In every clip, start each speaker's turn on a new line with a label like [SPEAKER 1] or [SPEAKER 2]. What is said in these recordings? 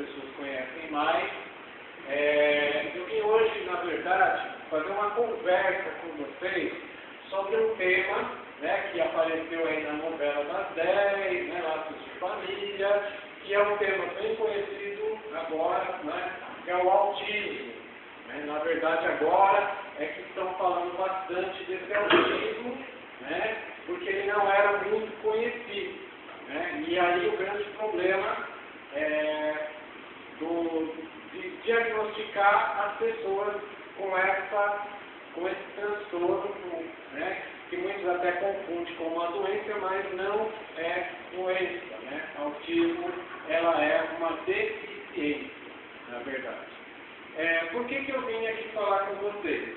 [SPEAKER 1] pessoas conhecem mais. Eu vim hoje, na verdade, fazer uma conversa com vocês sobre um tema, né, que apareceu aí na novela das 10, né, Laços de Família, que é um tema bem conhecido agora, né, que é o autismo. Né? Na verdade, agora é que estão falando bastante desse autismo, né, porque ele não era muito conhecido. Né? E aí o grande problema é de diagnosticar as pessoas com esse transtorno, né, que muitos até confundem com uma doença, mas não é doença. Né? Autismo, ela é uma deficiência, na verdade. Por que eu vim aqui falar com vocês?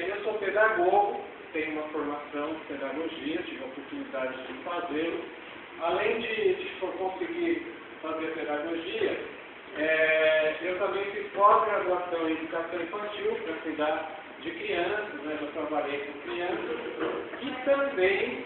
[SPEAKER 1] Eu sou pedagogo, tenho uma formação de pedagogia, tive a oportunidade de fazê-lo. Além de conseguir fazer pedagogia, eu também fiz pós-graduação em educação infantil para cuidar de crianças, né? Já trabalhei com crianças e também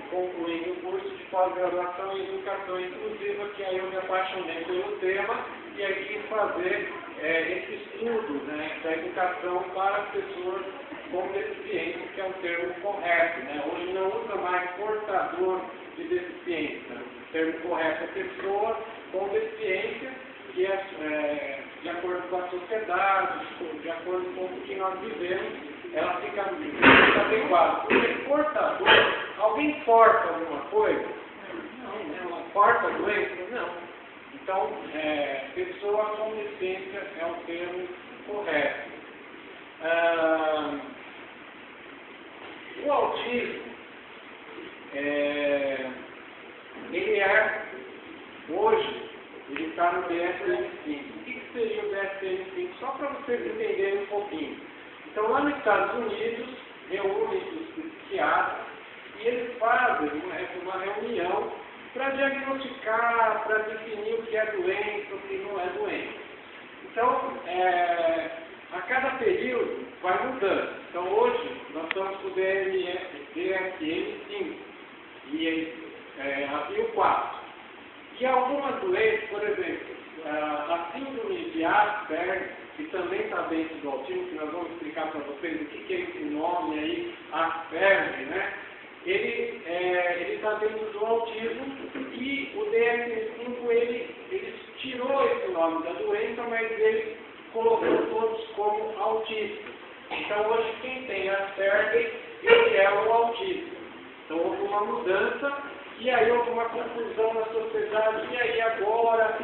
[SPEAKER 1] concluí um curso de pós-graduação em educação inclusiva, que aí eu me apaixonei pelo tema e aí quis fazer esse estudo, né, da educação para pessoas com deficiência, que é um termo correto. Né? Hoje não usa mais portador de deficiência. O termo correto é pessoa com deficiência, que é de acordo com a sociedade, de acordo com o que nós vivemos, ela fica adequada. Porque portador, alguém porta alguma coisa? Não, não porta doença? Não. Então, pessoa com deficiência é o termo correto. O autismo, hoje, ele está no DSM-5. O que seria o DSM-5? Só para vocês entenderem um pouquinho. Então, lá nos Estados Unidos, reúnem-se os psiquiatras e eles fazem uma reunião para diagnosticar, para definir o que é doença, o que não é doença. Então, a cada período vai mudando. Então, hoje, nós estamos com o DSM-5 e havia o 4. E algumas doenças, por exemplo, a síndrome de Asperger, que também está dentro do autismo, que nós vamos explicar para vocês o que é esse nome aí, Asperger, né? Ele está dentro do autismo e o DSM-5 ele tirou esse nome da doença, mas ele colocou todos como autistas. Então hoje quem tem Asperger, ele é o autista. Então houve uma mudança e aí houve uma confusão na sociedade. E aí agora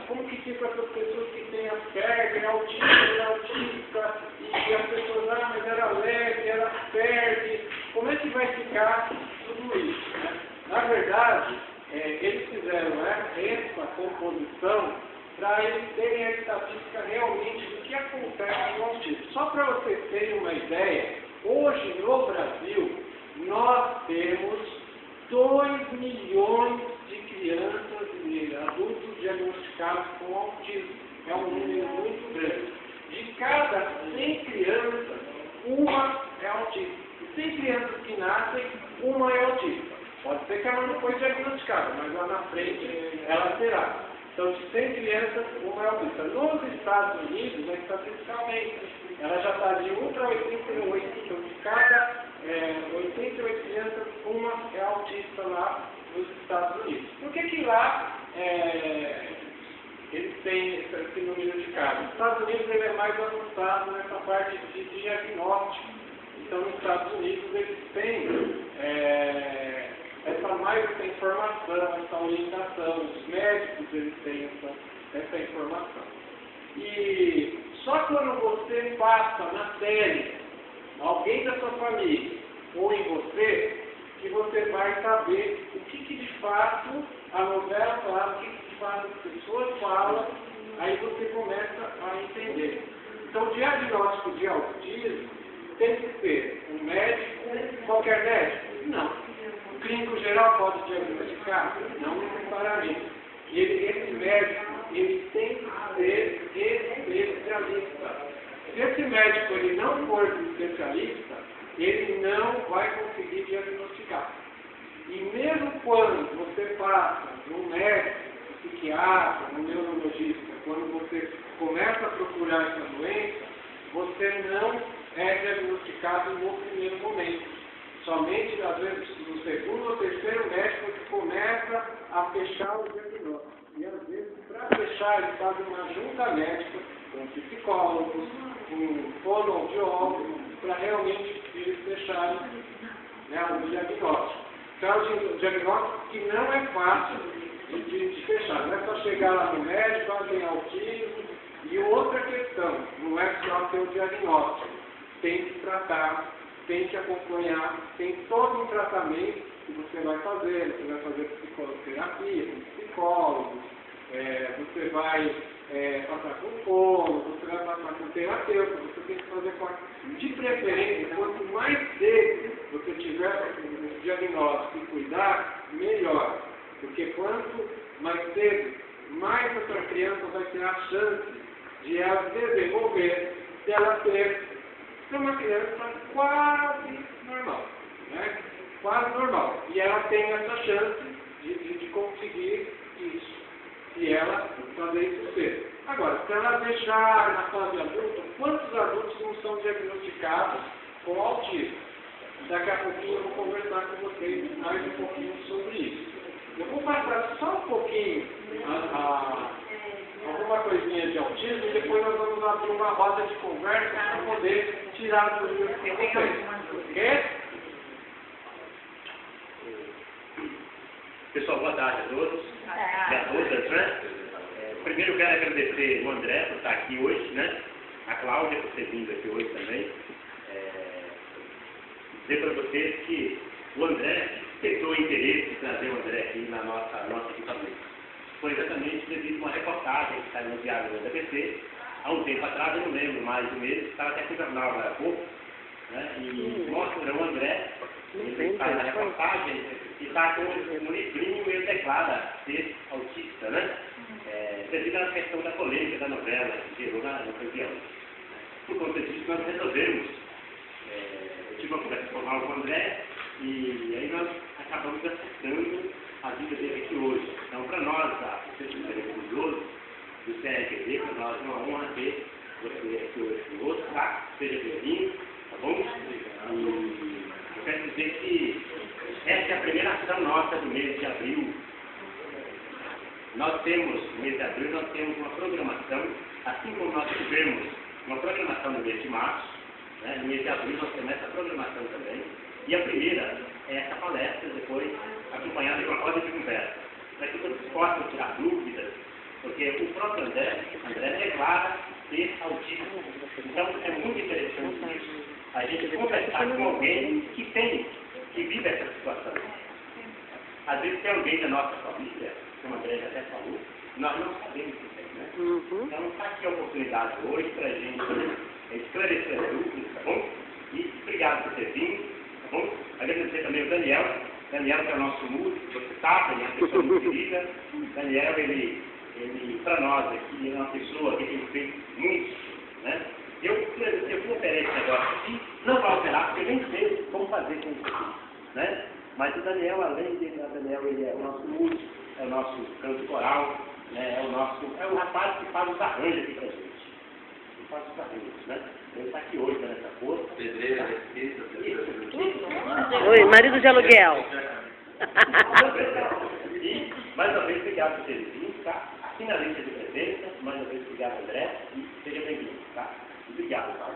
[SPEAKER 1] como que fica essas pessoas que têm Asperger, autista, e as pessoas, mas era leve, era Asperger, como é que vai ficar tudo isso? Né? Na verdade, eles fizeram essa composição para eles terem a estatística realmente do que acontece no autismo. Só para vocês terem uma ideia, hoje no Brasil, nós temos 2 milhões de crianças e adultos diagnosticados com autismo. É um número muito grande. De cada 100 crianças, uma é autista. 100 crianças que nascem, uma é autista. Pode ser que ela não foi diagnosticada, mas lá na frente ela será. Então, de 100 crianças, uma é autista. Nos Estados Unidos, estatisticamente, ela já está de 1 para 88. Então, de cada 88 crianças, uma é autista lá nos Estados Unidos. Por que lá eles têm esse número de casos? Nos Estados Unidos ele é mais avançado nessa parte de diagnóstico. Então, nos Estados Unidos eles têm essa informação, essa orientação. Os médicos eles têm essa informação. E só quando você passa na tele, alguém da sua família ou em você, que você vai saber o que de fato a novela fala, o que de fato as pessoas falam, aí você começa a entender. Então, o diagnóstico de autismo tem que ser um médico, qualquer médico? Não. O clínico geral pode diagnosticar? Não necessariamente. E esse médico, ele tem que ser especialista. Se esse médico ele não for especialista, ele não vai conseguir diagnosticar. E mesmo quando você passa de um médico, psiquiatra, um neurologista, quando você começa a procurar essa doença, você não é diagnosticado no primeiro momento. Somente, às vezes, no segundo ou terceiro médico que começa a fechar o diagnóstico. E, às vezes, para fechar, eles fazem uma junta médica com psicólogos, com fonoaudiólogos, para realmente eles fecharem, né, o diagnóstico. Então, é um diagnóstico que não é fácil de fechar. Não é só chegar lá no médico, tem autismo. E outra questão, não é só ter o diagnóstico. Tem que tratar, tem que acompanhar, tem todo um tratamento que você vai fazer psicoterapia, com psicólogos, você vai passar com fono, você vai passar com terapeuta, você tem que fazer de preferência, quanto mais cedo você tiver o diagnóstico e cuidar, melhor. Porque quanto mais cedo, mais a sua criança vai ter a chance de ela desenvolver, de ela ter uma criança quase normal, né? Quase normal. E ela tem essa chance de conseguir isso, se ela fazer isso cedo. Agora, se ela deixar na fase adulta, quantos adultos não são diagnosticados com autismo? Daqui a pouquinho eu vou conversar com vocês mais um pouquinho sobre isso. Eu vou passar só um pouquinho alguma coisinha de autismo e depois nós vamos abrir uma roda de conversa para poder tirar dúvidas com vocês. Ok?
[SPEAKER 2] Pessoal, boa tarde a todos e a todas, né? Primeiro eu quero agradecer o André por estar aqui hoje, né? A Cláudia por ter vindo aqui hoje também. Dizer para vocês que o André tentou o interesse de trazer o André aqui na nossa equipamento. Foi exatamente devido a uma reportagem que saiu no Diário da ABC, há um tempo atrás, eu não lembro mais do mês, estava até com o jornal agora há pouco, né? E mostra o André, ele faz a reportagem, e está com um livrinho e ele declara ser autista, né? Devido à questão da polêmica da novela que gerou no campeão. Por conta disso, nós resolvemos, eu tive uma conversa formal com o André, e aí nós acabamos acertando a vida dele aqui hoje. Então, para nós, da Secretaria do CRPD, para nós é uma honra ter você aqui hoje conosco, tá? Seja bem-vindo, tá bom? E eu quero dizer que essa é a primeira ação nossa do mês de abril. Nós temos, no mês de abril, nós temos uma programação, assim como nós tivemos uma programação no mês de março, né? No mês de abril nós temos essa programação também. E a primeira é essa palestra, depois acompanhada de uma roda de conversa, para que todos possam tirar dúvidas, porque o próprio André declara ser autista. Então é muito interessante isso, a gente conversar com alguém que vive essa situação. Às vezes tem alguém da nossa família, como a André até falou, nós não sabemos o que é, né? Então está aqui a oportunidade hoje para a gente esclarecer as dúvidas, tá bom? E obrigado por ter vindo. Bom, agradecer também o Daniel, que é o nosso músico, você sabe, ele é uma pessoa muito querida. Daniel, ele para nós aqui, é uma pessoa que tem feito muito, né? Eu vou operar esse negócio aqui, não vai operar, porque eu nem sei como fazer com isso aqui, né? Mas o Daniel, além de Daniel, ele é o nosso músico, é o nosso canto coral, né? É o rapaz que faz os arranjos aqui pra gente. Faz os arranjos, né? Ele está aqui hoje, nessa força. Pedreira,
[SPEAKER 3] Oi, marido de aluguel.
[SPEAKER 2] E, mais uma vez, obrigado por ter vindo, tá? Aqui na lista de presença, mais uma vez, obrigado, André, e seja bem-vindo, tá? Obrigado, Paulo.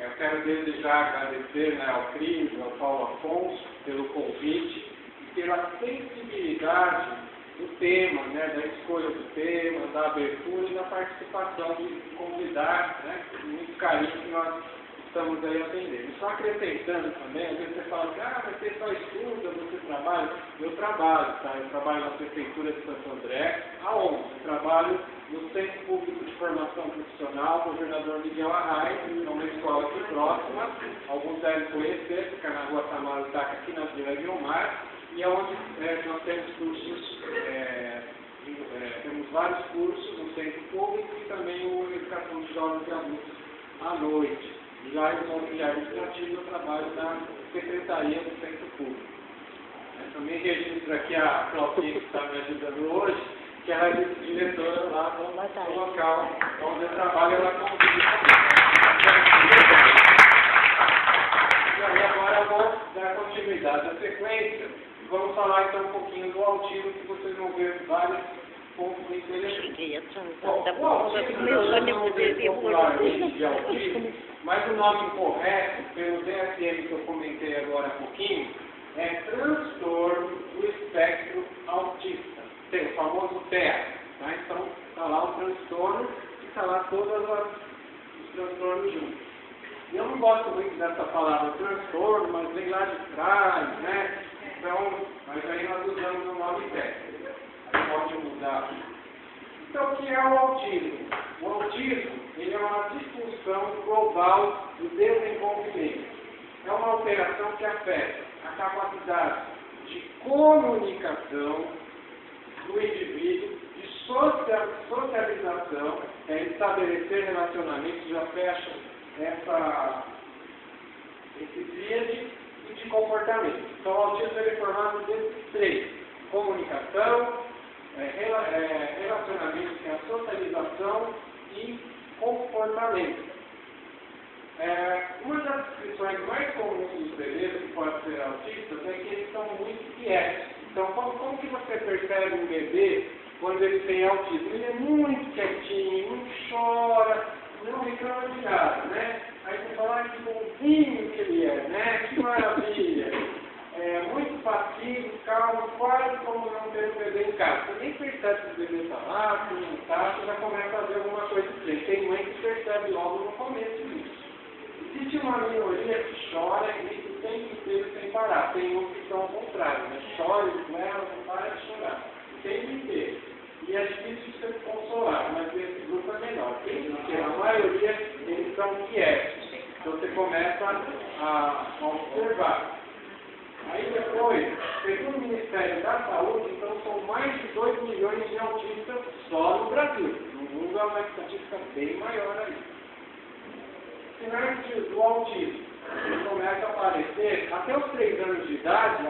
[SPEAKER 1] Eu quero desde já agradecer, né, ao Cris, ao Paulo Afonso, pelo convite e pela sensibilidade do tema, né, da escolha do tema, da abertura e da participação de convidados, né, com muito carinho que nós estamos aí atendendo. Só acrescentando também, às vezes você fala que você só estuda, você trabalha. Eu trabalho, tá? Eu trabalho na Prefeitura de Santo André, aonde? Eu trabalho no Centro Público de Formação Profissional, governador Miguel Arraes, que é uma escola aqui próxima, alguns devem conhecer, fica na rua Tamara Taca, aqui na Vila Guilmar, e é onde nós temos cursos, temos vários cursos no Centro Público e também o Educação de Jovens e Adultos à noite. E lá eu sou auxiliar administrativo, eu trabalho na Secretaria do Centro Público. Também registro aqui a Claudinha que está me ajudando hoje, que ela é diretora lá do local onde eu trabalho, ela conseguiu. E agora eu vou dar continuidade à sequência. Vamos falar então um pouquinho do autismo, que vocês vão ver vários pontos interessantes. O autismo de autismo, mas o nome correto, pelo DSM que eu comentei agora há pouquinho, é transtorno do espectro autista. Tem o famoso TEA. Tá? Então, está lá o transtorno e está lá todos os transtornos juntos. Eu não gosto muito dessa palavra transtorno, mas vem lá de trás, né? Então, mas aí nós usamos o nome técnico. Aí pode mudar. Então, o que é o autismo? O autismo, ele é uma disfunção global do desenvolvimento. É uma alteração que afeta a capacidade de comunicação do indivíduo, de socialização, estabelecer relacionamentos, já fecha esse tríade, e de comportamento. Então, o autismo é formado desses três: comunicação, relacionamento, que é a socialização, e comportamento. Uma das descrições mais comuns dos bebês que podem ser autistas é que eles são muito quietos. Então, como que você percebe um bebê quando ele tem autismo? Ele é muito quietinho, não chora, não reclama de nada, né? Aí você fala, que bonzinho que ele é, né? Que maravilha! Muito passivo, calmo, quase como não ter um bebê em casa. Você nem percebe que o bebê está lá, que não está, você já começa a ver alguma coisa diferente. Tem mãe que percebe logo no começo disso. Existe uma minoria que chora e grita o tempo inteiro sem parar. Tem uns que são ao contrário, né? Chora, esmera, não para de chorar. O tempo inteiro. E é difícil de ser consolado, mas esse grupo é menor. Porque a maioria, eles são quietos. Então você começa a observar. Aí depois, segundo o Ministério da Saúde, então são mais de 2 milhões de autistas só no Brasil. No mundo é uma estatística bem maior aí. Sinais do autismo. Ele começa a aparecer, até os 3 anos de idade,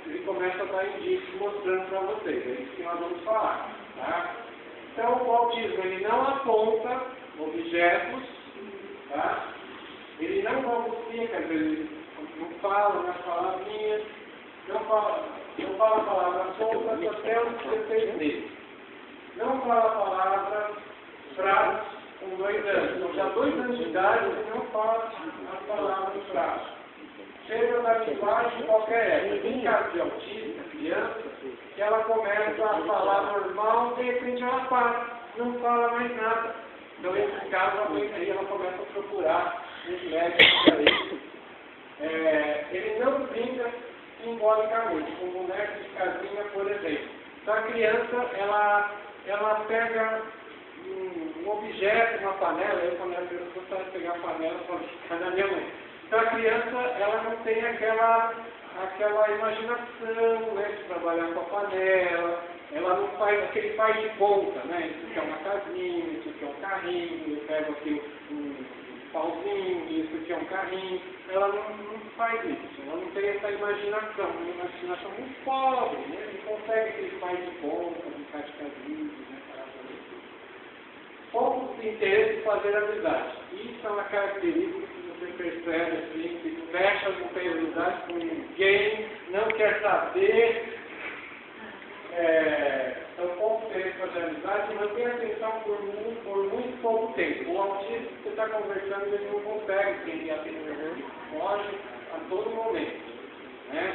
[SPEAKER 1] ele começa a dar indícios mostrando para vocês. É isso que nós vamos falar. Tá? Então, o autismo, ele não aponta objetos, tá? Ele não balbucia, quer dizer, ele não fala nas palavrinhas, não fala palavras soltas até os 16 meses. Não fala palavras, frases com 2 anos. Então, já 2 anos de idade, ele não fala as palavras frases. Chega na linguagem de qualquer época. Tem caso de autista, criança, que ela começa a falar normal, de repente ela para, não fala mais nada. Então, nesse caso, ela começa a procurar os médicos aí. Ele não brinca simbolicamente, com bonecos de casinha, por exemplo. Então, a criança, ela pega um objeto, uma panela, eu quando era criança gostava de pegar a panela para ficar na minha mãe. Então, a criança, ela não tem aquela imaginação, né, de trabalhar com a panela, ela não faz aquele faz de conta, né? Isso aqui é uma casinha, isso aqui é um carrinho, eu pego aqui um pauzinho, isso aqui é um carrinho. Ela não faz isso, ela não tem essa imaginação, uma imaginação muito pobre, né? Não consegue aquele faz de conta, brincar de casinho, né? Pouco de interesse em fazer amizade. Isso é uma característica que você percebe assim, que fecha, não tem amizade com ninguém, não quer saber. São pouco interesse em fazer amizade, mas tem atenção por muito pouco tempo. O autista que você está conversando, ele não consegue ter atenção, foge a todo momento. Né?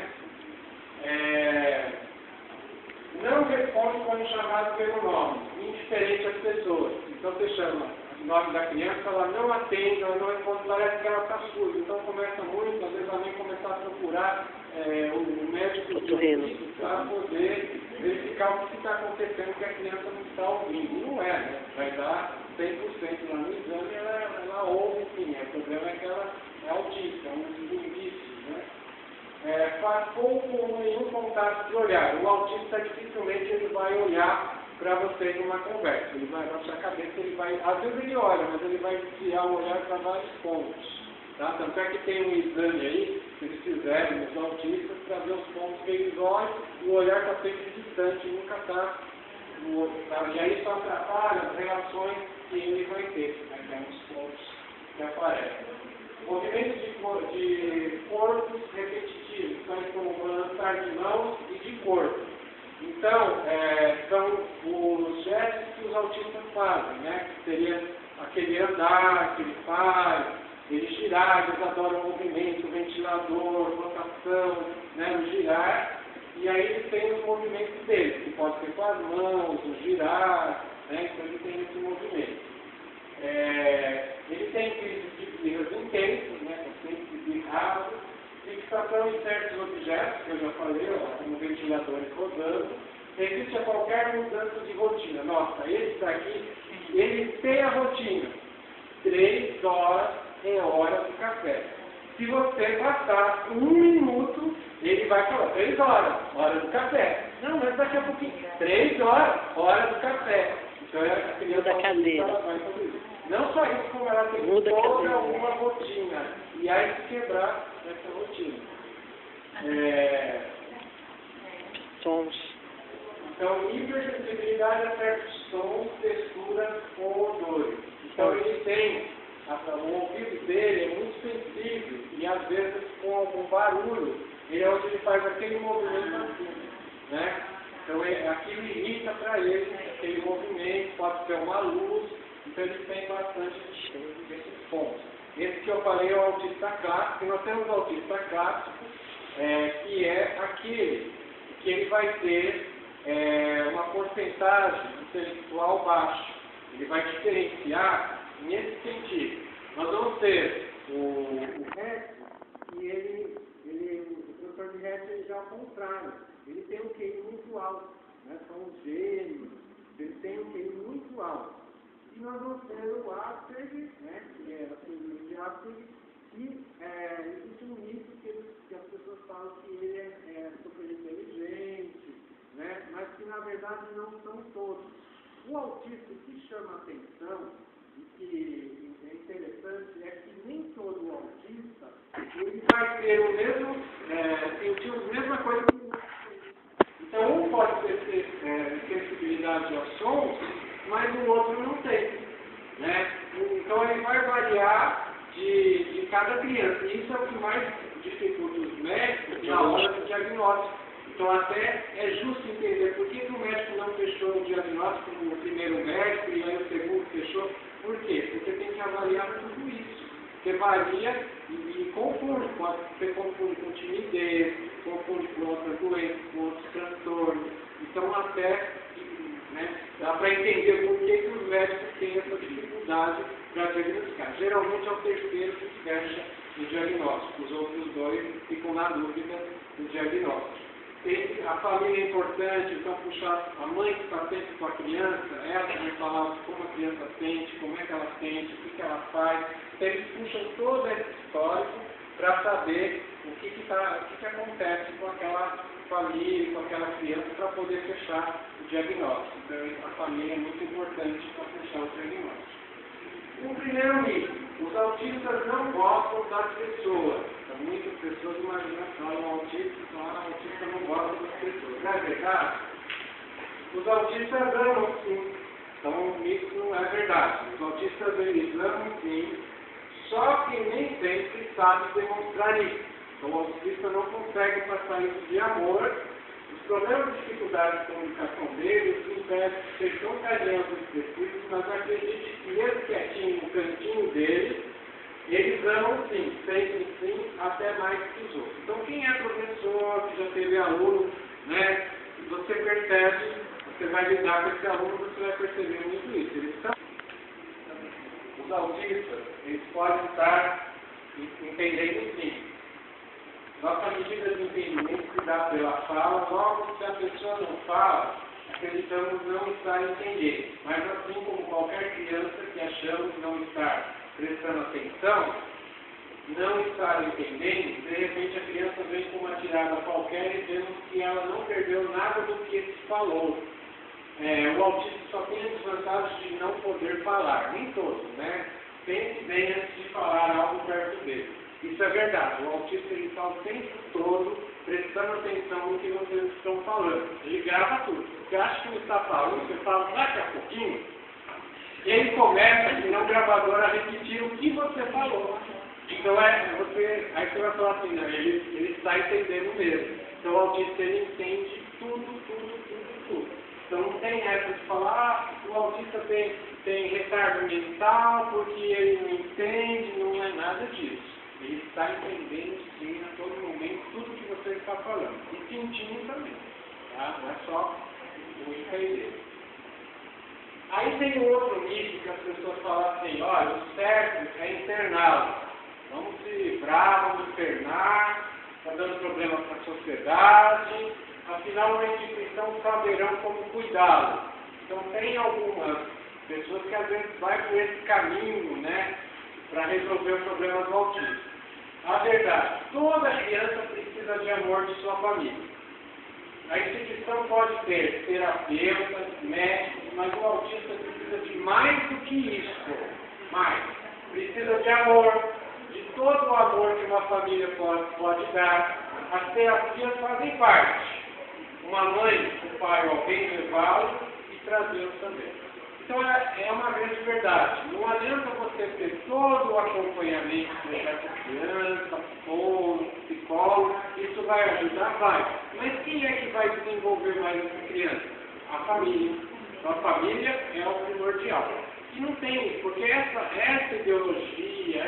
[SPEAKER 1] Não responde quando chamado pelo nome, indiferente às pessoas. Então você chama o nome da criança, ela não atende, ela não responde, parece que ela está surda. Então começa muito, às vezes ela vem começar a procurar o médico para poder verificar o que está acontecendo, que a criança não está ouvindo. Não é, né? Vai dar 100% lá no exame, ela ouve sim. O problema é que ela é autista, é um indício, né? Faz pouco ou nenhum contato de olhar. O autista dificilmente ele vai olhar para você numa conversa. Ele vai na sua cabeça, ele vai. Às vezes ele olha, mas ele vai desviar o olhar para vários pontos. Tá? Tanto é que tem um exame aí que eles fizeram nos autistas para ver os pontos que eles olham e o olhar está sempre distante, nunca está E aí isso atrapalha as relações que ele vai ter, né, que é uns pontos que aparecem. Movimentos de corpos repetitivos, então como lançar de mãos e de corpo. Então, são os gestos que os autistas fazem, né? Que seria aquele andar que ele faz, ele girar, eles adoram movimento, ventilador, rotação, né? O girar. E aí ele tem os movimentos dele, que pode ser com as mãos, o girar, né? Então ele tem esse movimento. Ele tem crises de birras intensas, né? Sempre birrado, fixação em certos objetos, que eu já falei, ó, como ventiladores rodando, resiste a qualquer mudança de rotina. Nossa, esse daqui, ele tem a rotina. 3 horas é hora do café. Se você passar 1 minuto, ele vai falar 3 horas, hora do café. Não, mas daqui a pouquinho, 3 horas, hora do café. Então a criança vai fazer isso. Não só isso, como ela tem toda uma rotina. E aí se quebrar essa rotina.
[SPEAKER 3] Sons.
[SPEAKER 1] Então, hipersensibilidade a certos sons, texturas ou odores. Então ele tem, o ouvido dele é muito sensível e às vezes com algum barulho, ele é onde ele faz aquele movimento assim, né? Então aquilo irrita para ele, aquele movimento, pode ser uma luz, então ele tem bastante desses pontos. Esse que eu falei é o autista clássico, e nós temos o autista clássico, que é aquele que ele vai ter uma porcentagem intelectual baixa. Ele vai diferenciar nesse sentido. Nós vamos ter o RET, e o professor de RET ele já é ao contrário. Ele tem um QI muito alto, né? São os gêmeos, ele tem um QI muito alto. E nós vamos ter o Asperger, né? Que é a síndrome de Asperger, e existe um mito que as pessoas falam que ele é super inteligente, né? Mas que na verdade não são todos. O autista, o que chama a atenção e que é interessante é que nem todo autista ele vai ter o mesmo, sentir a mesma coisa que o outro. Então um pode ter sensibilidade aos sons, mas o outro não tem, né? Então ele vai variar de cada criança. E isso é o que mais dificulta os médicos na hora do diagnóstico. Então até é justo entender por que o médico não fechou o diagnóstico no primeiro médico e aí o segundo fechou. Por quê? Porque tem que avaliar tudo isso. Porque varia e confunde. Você confunde com timidez, confunde com outras doenças, com outros transtornos. Então até dá para entender por que os médicos têm essa dificuldade para diagnosticar. Geralmente é o terceiro que fecha o diagnóstico. Os outros 2 ficam na dúvida do diagnóstico. A família é importante, então puxar a mãe que está sempre com a criança, ela vai falar como a criança sente, como é que ela sente, o que ela faz. Então, eles puxam todo esse histórico para saber o que acontece com aquela família, com aquela criança, para poder fechar o diagnóstico. Então a família é muito importante para fechar o diagnóstico. O primeiro mito, os autistas não gostam das pessoas. Então, muitas pessoas imaginam que o autista não gosta das pessoas. Não é verdade? Os autistas amam sim. Então, isso não é verdade. Os autistas eles amam sim, só que nem sempre sabe demonstrar isso. Então, o autista não consegue passar isso de amor. Os problemas de dificuldade de comunicação deles impedem de ser tão carinhosos e expressivos, mas acredite que mesmo quietinho no cantinho deles, eles amam sim, sentem sim, até mais que os outros. Então, quem é professor, que já teve aluno, né, você percebe, você vai lidar com esse aluno, você vai perceber muito isso. Eles são, os autistas, eles podem estar entendendo sim. Nossa medida de entendimento se dá pela fala, logo se a pessoa não fala, acreditamos não estar entendendo. Mas assim como qualquer criança que achamos não estar prestando atenção, não estar entendendo, de repente a criança vem com uma tirada qualquer e vemos que ela não perdeu nada do que se falou. O autismo só tem a desvantagem de não poder falar, nem todos, né? Pense bem antes de falar algo perto dele. Isso é verdade, o autista ele está o tempo todo prestando atenção no que vocês estão falando. Ele grava tudo. Você acha que ele está falando, você fala daqui a pouquinho, e ele começa, aqui no gravador, a repetir o que você falou. Então, aí você vai falar assim, não, ele está entendendo mesmo. Então, o autista, ele entende tudo. Então, não tem essa de falar, o autista tem retardo mental, porque ele não entende, não é nada disso. Ele está entendendo, sim, a todo momento, tudo que você está falando. E sentindo também, tá? Não é só o entender. Aí tem outro mito que as pessoas falam assim, olha, o certo é interná-lo. Vamos se livrar, vamos internar, está dando problema para a sociedade, afinal uma instituição saberão como cuidá-lo. Então tem algumas pessoas que às vezes vai por esse caminho, né, para resolver o problema do autismo. A verdade, toda criança precisa de amor de sua família. A instituição pode ter terapeutas, médicos, mas o autista precisa de mais do que isso. Mais. Precisa de amor, de todo o amor que uma família pode dar. As terapias fazem parte. Uma mãe, um pai ou alguém levá-lo e trazê-lo também. Então é uma grande verdade. Não adianta você ter todo o acompanhamento dessa criança, psicólogo, isso vai ajudar? Vai. Mas quem é que vai desenvolver mais essa criança? A família. Então a família é o primordial. E não tem, porque essa ideologia,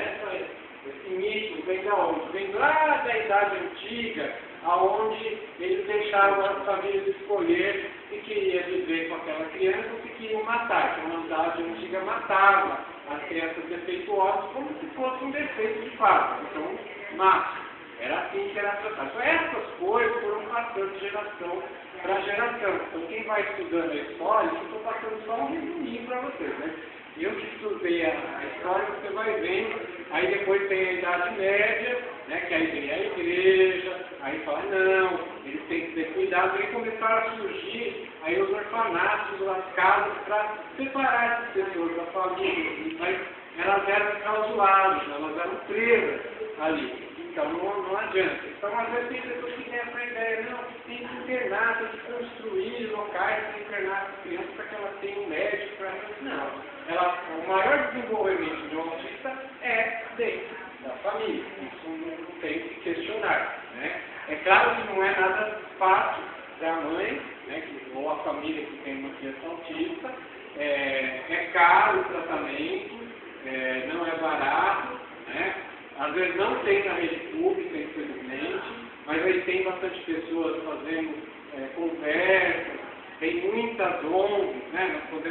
[SPEAKER 1] esse mito vem da onde? Vem lá da idade antiga, aonde eles deixavam as famílias escolher se queria viver com aquela criança ou se queriam matar, que a humanidade antiga matava as crianças defeituosas como se fosse um defeito de fato. Então, mata. Era assim que era tratado. Então, essas coisas foram passando de geração para geração. Então, quem vai estudando a história, eu estou passando só um resuminho para vocês, né? Eu que estudei a história, você vai vendo, aí depois tem a Idade Média, né, que aí vem a igreja, aí fala, não, eles têm que ter cuidado, aí começaram a surgir aí os orfanatos, as casas, para separar essas pessoas da família, mas elas eram clausuladas, elas eram presas ali. Então não adianta. Então às vezes tem pessoas que têm essa ideia, não, tem que internar, tem que construir locais para internar as crianças para que elas tenham um médico para elas. Não. O maior desenvolvimento de um autista é dentro da família. Isso não tem que questionar. Né? É claro que não é nada fácil para a mãe, né, ou a família que tem uma criança autista. É caro o tratamento, não é barato, né? Às vezes não tem na rede pública, infelizmente, mas aí tem bastante pessoas fazendo conversas, tem muitas ONGs, né? Nós podemos